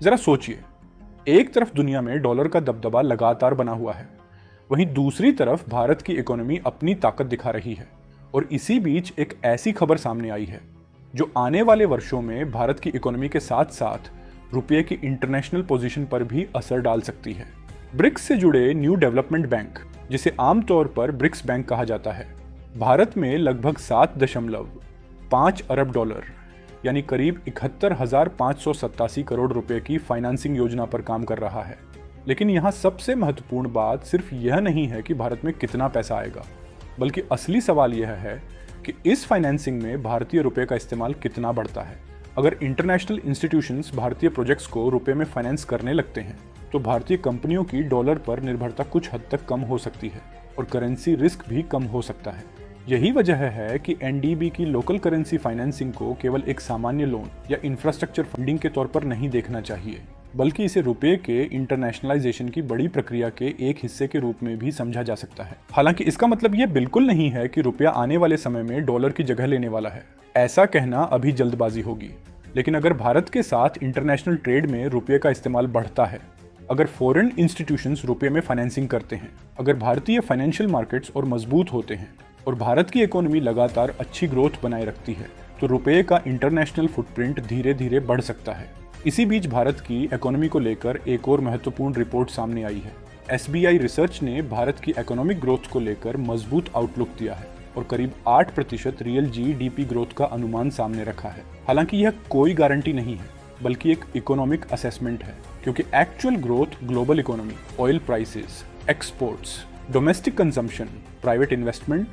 जरा सोचिए, एक तरफ दुनिया में डॉलर का दबदबा लगातार बना हुआ है, वहीं दूसरी तरफ भारत की इकोनॉमी अपनी ताकत दिखा रही है। और इसी बीच एक ऐसी खबर सामने आई है जो आने वाले वर्षों में भारत की इकोनॉमी के साथ साथ रुपये की इंटरनेशनल पोजीशन पर भी असर डाल सकती है। ब्रिक्स से जुड़े न्यू डेवलपमेंट बैंक, जिसे आमतौर पर ब्रिक्स बैंक कहा जाता है, भारत में लगभग 7.5 अरब डॉलर यानी करीब 71,587 करोड़ रुपए की फाइनेंसिंग योजना पर काम कर रहा है। लेकिन यहाँ सबसे महत्वपूर्ण बात सिर्फ यह नहीं है कि भारत में कितना पैसा आएगा, बल्कि असली सवाल यह है कि इस फाइनेंसिंग में भारतीय रुपए का इस्तेमाल कितना बढ़ता है। अगर इंटरनेशनल इंस्टीट्यूशंस भारतीय प्रोजेक्ट्स को रुपए में फाइनेंस करने लगते हैं तो भारतीय कंपनियों की डॉलर पर निर्भरता कुछ हद तक कम हो सकती है और करेंसी रिस्क भी कम हो सकता है। यही वजह है कि एनडीबी की लोकल करेंसी फाइनेंसिंग को केवल एक सामान्य लोन या इंफ्रास्ट्रक्चर फंडिंग के तौर पर नहीं देखना चाहिए, बल्कि इसे रुपए के इंटरनेशनलाइजेशन की बड़ी प्रक्रिया के एक हिस्से के रूप में भी समझा जा सकता है। हालांकि इसका मतलब यह बिल्कुल नहीं है कि रुपया आने वाले समय में डॉलर की जगह लेने वाला है। ऐसा कहना अभी जल्दबाजी होगी। लेकिन अगर भारत के साथ इंटरनेशनल ट्रेड में रुपये का इस्तेमाल बढ़ता है, अगर फॉरेन इंस्टीट्यूशंस रुपये में फाइनेंसिंग करते हैं, अगर भारतीय फाइनेंशियल मार्केट्स और मजबूत होते हैं और भारत की इकोनॉमी लगातार अच्छी ग्रोथ बनाए रखती है, तो रुपये का इंटरनेशनल फुटप्रिंट धीरे धीरे बढ़ सकता है। इसी बीच भारत की इकोनॉमी को लेकर एक और महत्वपूर्ण रिपोर्ट सामने आई है। एसबीआई रिसर्च ने भारत की इकोनॉमिक ग्रोथ को लेकर मजबूत आउटलुक दिया है और करीब 8% रियल जीडीपी ग्रोथ का अनुमान सामने रखा है। हालांकि यह कोई गारंटी नहीं है, बल्कि एक इकोनॉमिक असेसमेंट है, क्योंकि actual growth global economy, oil prices, exports, domestic consumption, private investment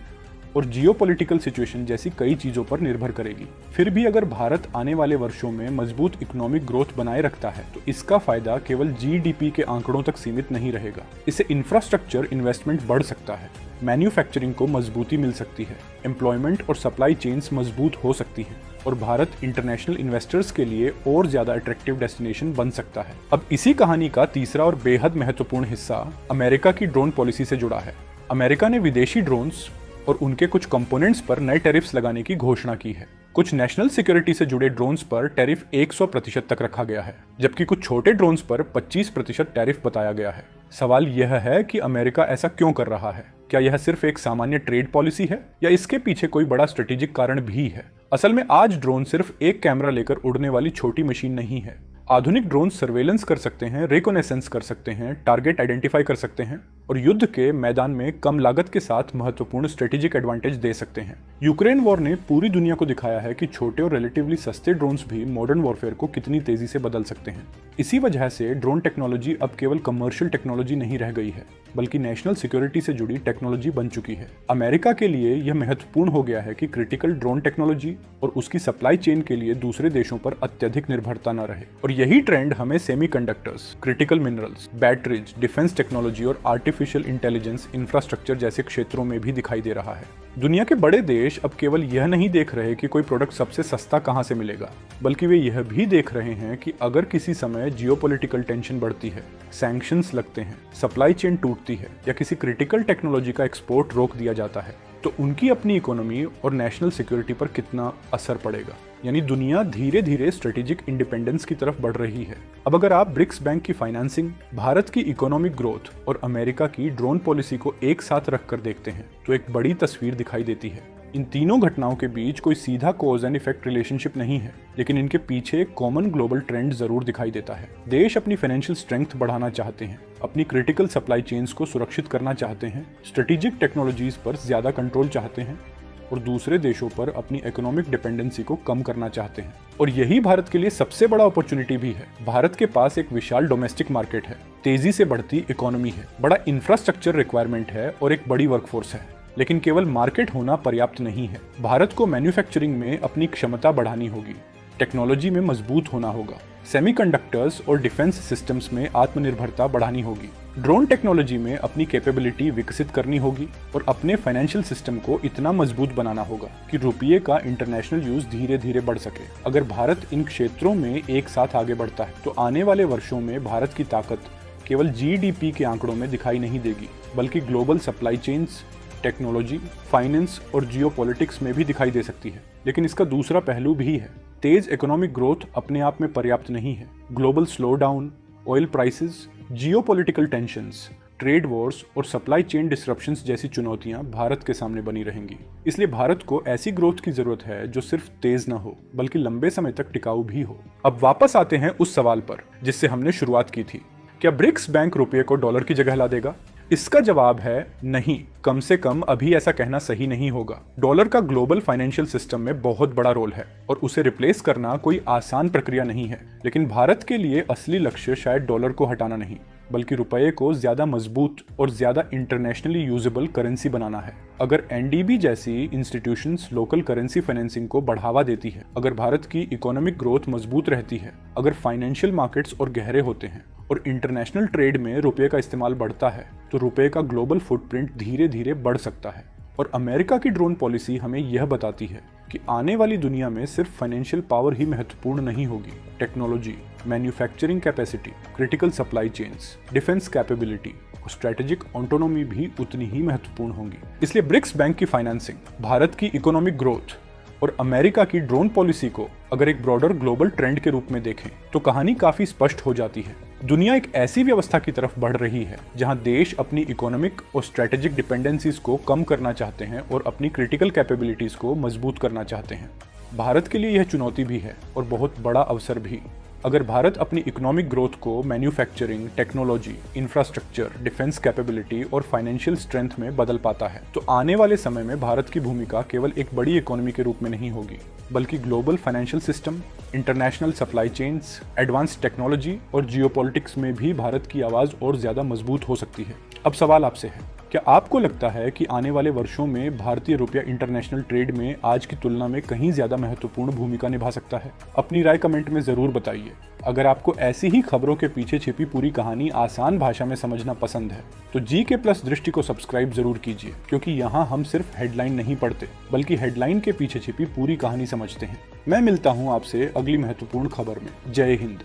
और जियोपॉलिटिकल सिचुएशन जैसी कई चीजों पर निर्भर करेगी। फिर भी अगर भारत आने वाले वर्षों में मजबूत इकोनॉमिक ग्रोथ बनाए रखता है तो इसका फायदा केवल जीडीपी के आंकड़ों तक सीमित नहीं रहेगा। इससे इंफ्रास्ट्रक्चर इन्वेस्टमेंट बढ़ सकता है, मैन्युफैक्चरिंग को मजबूती मिल सकती है, एम्प्लॉयमेंट और सप्लाई चेन्स मजबूत हो सकती है और भारत इंटरनेशनल इन्वेस्टर्स के लिए और ज्यादा अट्रैक्टिव डेस्टिनेशन बन सकता है। अब इसी कहानी का तीसरा और बेहद महत्वपूर्ण हिस्सा अमेरिका की ड्रोन पॉलिसी से जुड़ा है। अमेरिका ने विदेशी ड्रोन्स और उनके कुछ कंपोनेंट्स पर नए टैरिफ्स लगाने की घोषणा की है। कुछ नेशनल सिक्योरिटी से जुड़े ड्रोन्स पर टैरिफ 100% तक रखा गया है, जबकि कुछ छोटे ड्रोन्स पर 25% टैरिफ बताया गया है। सवाल यह है कि अमेरिका ऐसा क्यों कर रहा है? क्या यह सिर्फ एक सामान्य ट्रेड पॉलिसी है या इसके पीछे कोई बड़ा स्ट्रेटेजिक कारण भी है? असल में आज ड्रोन सिर्फ एक कैमरा लेकर उड़ने वाली छोटी मशीन नहीं है। आधुनिक ड्रोन सर्वेलेंस कर सकते हैं, रिकॉनेसेंस कर सकते हैं, टारगेट आइडेंटिफाई कर सकते हैं और युद्ध के मैदान में कम लागत के साथ महत्वपूर्ण स्ट्रेटेजिक एडवांटेज दे सकते हैं। यूक्रेन वॉर ने पूरी दुनिया को दिखाया है कि छोटे और रिलेटिवली सस्ते ड्रोन्स भी मॉडर्न वॉरफेयर को कितनी तेजी से बदल सकते हैं। इसी वजह से ड्रोन टेक्नोलॉजी अब केवल कमर्शियल टेक्नोलॉजी नहीं रह गई है, बल्कि नेशनल सिक्योरिटी से जुड़ी टेक्नोलॉजी बन चुकी है। अमेरिका के लिए यह महत्वपूर्ण हो गया है कि क्रिटिकल ड्रोन टेक्नोलॉजी और उसकी सप्लाई चेन के लिए दूसरे देशों पर अत्यधिक निर्भरता न रहे। और यही ट्रेंड हमें semiconductors, critical minerals, batteries, defence technology और आर्टिफिशियल इंटेलिजेंस इंफ्रास्ट्रक्चर जैसे क्षेत्रों में भी दिखाई दे रहा है। दुनिया के बड़े देश अब केवल यह नहीं देख रहे कि कोई प्रोडक्ट सबसे सस्ता कहां से मिलेगा, बल्कि वे यह भी देख रहे हैं कि अगर किसी समय जियोपॉलिटिकल टेंशन बढ़ती है, सैंक्शंस लगते हैं, सप्लाई चेन टूटती है या किसी क्रिटिकल टेक्नोलॉजी का एक्सपोर्ट रोक दिया जाता है, तो उनकी अपनी इकोनॉमी और नेशनल सिक्योरिटी पर कितना असर पड़ेगा। यानी दुनिया धीरे धीरे स्ट्रेटेजिक इंडिपेंडेंस की तरफ बढ़ रही है। अब अगर आप ब्रिक्स बैंक की फाइनेंसिंग, भारत की इकोनॉमिक ग्रोथ और अमेरिका की ड्रोन पॉलिसी को एक साथ रखकर देखते हैं तो एक बड़ी तस्वीर दिखाई देती है। इन तीनों घटनाओं के बीच कोई सीधा कॉज एंड इफेक्ट रिलेशनशिप नहीं है, लेकिन इनके पीछे एक कॉमन ग्लोबल ट्रेंड जरूर दिखाई देता है। देश अपनी फाइनेंशियल स्ट्रेंथ बढ़ाना चाहते हैं, अपनी क्रिटिकल सप्लाई चेन्स को सुरक्षित करना चाहते हैं, स्ट्रेटेजिक टेक्नोलॉजीज पर ज्यादा कंट्रोल चाहते हैं और दूसरे देशों पर अपनी इकोनॉमिक डिपेंडेंसी को कम करना चाहते हैं। और यही भारत के लिए सबसे बड़ा अपॉर्चुनिटी भी है। भारत के पास एक विशाल डोमेस्टिक मार्केट है, तेजी से बढ़ती इकोनॉमी है, बड़ा इंफ्रास्ट्रक्चर रिक्वायरमेंट है और एक बड़ी वर्कफोर्स है। लेकिन केवल मार्केट होना पर्याप्त नहीं है। भारत को मैन्युफैक्चरिंग में अपनी क्षमता बढ़ानी होगी, टेक्नोलॉजी में मजबूत होना होगा, सेमीकंडक्टर्स और डिफेंस सिस्टम्स में आत्मनिर्भरता बढ़ानी होगी, ड्रोन टेक्नोलॉजी में अपनी कैपेबिलिटी विकसित करनी होगी और अपने फाइनेंशियल सिस्टम को इतना मजबूत बनाना होगा कि रुपये का इंटरनेशनल यूज धीरे धीरे बढ़ सके। अगर भारत इन क्षेत्रों में एक साथ आगे बढ़ता है तो आने वाले वर्षों में भारत की ताकत केवल जीडीपी के आंकड़ों में दिखाई नहीं देगी, बल्कि global supply chains, technology, finance और जियोपॉलिटिक्स में भी दिखाई दे सकती है। लेकिन इसका दूसरा पहलू भी है। तेज इकोनॉमिक ग्रोथ अपने आप में पर्याप्त नहीं है। Global slow down, oil prices, geopolitical tensions, trade Wars और सप्लाई चेन डिसरप्शंस जैसी चुनौतियां भारत के सामने बनी रहेंगी। इसलिए भारत को ऐसी ग्रोथ की जरूरत है जो सिर्फ तेज न हो बल्कि लंबे समय तक टिकाऊ भी हो। अब वापस आते हैं उस सवाल पर जिससे हमने शुरुआत की थी, क्या ब्रिक्स बैंक रुपये को डॉलर की जगह ला देगा? इसका जवाब है नहीं, कम से कम अभी ऐसा कहना सही नहीं होगा। डॉलर का ग्लोबल फाइनेंशियल सिस्टम में बहुत बड़ा रोल है और उसे रिप्लेस करना कोई आसान प्रक्रिया नहीं है। लेकिन भारत के लिए असली लक्ष्य शायद डॉलर को हटाना नहीं बल्कि रुपये को ज्यादा मजबूत और ज्यादा इंटरनेशनली यूजेबल करेंसी बनाना है। अगर एनडीबी जैसी इंस्टीट्यूशंस लोकल करेंसी फाइनेंसिंग को बढ़ावा देती है, अगर भारत की इकोनॉमिक ग्रोथ मजबूत रहती है, अगर फाइनेंशियल मार्केट्स और गहरे होते हैं और इंटरनेशनल ट्रेड में रुपये का इस्तेमाल बढ़ता है, तो रुपये का ग्लोबल फुटप्रिंट धीरे धीरे बढ़ सकता है। और अमेरिका की ड्रोन पॉलिसी हमें यह बताती है कि आने वाली दुनिया में सिर्फ फाइनेंशियल पावर ही महत्वपूर्ण नहीं होगी। Technology, manufacturing capacity, critical supply chains, defence capability और स्ट्रेटेजिक ऑटोनॉमी भी उतनी ही महत्वपूर्ण होंगी। इसलिए ब्रिक्स बैंक की फाइनेंसिंग, भारत की इकोनॉमिक ग्रोथ और अमेरिका की ड्रोन पॉलिसी को अगर एक ब्रॉडर ग्लोबल ट्रेंड के रूप में देखें तो कहानी काफी स्पष्ट हो जाती है। दुनिया एक ऐसी व्यवस्था की तरफ बढ़ रही है जहां देश अपनी इकोनॉमिक और स्ट्रेटेजिक डिपेंडेंसीज को कम करना चाहते हैं और अपनी क्रिटिकल कैपेबिलिटीज को मजबूत करना चाहते हैं। भारत के लिए यह चुनौती भी है और बहुत बड़ा अवसर भी। अगर भारत अपनी इकोनॉमिक ग्रोथ को manufacturing, technology, infrastructure, defence capability और फाइनेंशियल स्ट्रेंथ में बदल पाता है तो आने वाले समय में भारत की भूमिका केवल एक बड़ी इकोनॉमी के रूप में नहीं होगी बल्कि global financial system, international supply chains, advance technology और जियोपॉलिटिक्स में भी भारत की आवाज और ज्यादा मजबूत हो सकती है। अब सवाल आपसे है, क्या आपको लगता है कि आने वाले वर्षों में भारतीय रुपया इंटरनेशनल ट्रेड में आज की तुलना में कहीं ज्यादा महत्वपूर्ण भूमिका निभा सकता है? अपनी राय कमेंट में जरूर बताइए। अगर आपको ऐसी ही खबरों के पीछे छिपी पूरी कहानी आसान भाषा में समझना पसंद है तो GK+ दृष्टि को सब्सक्राइब जरूर कीजिए, क्योंकि यहाँ हम सिर्फ हेडलाइन नहीं पढ़ते बल्कि हेडलाइन के पीछे छिपी पूरी कहानी समझते हैं। मैं मिलता हूँ आपसे अगली महत्वपूर्ण खबर में। जय हिंद।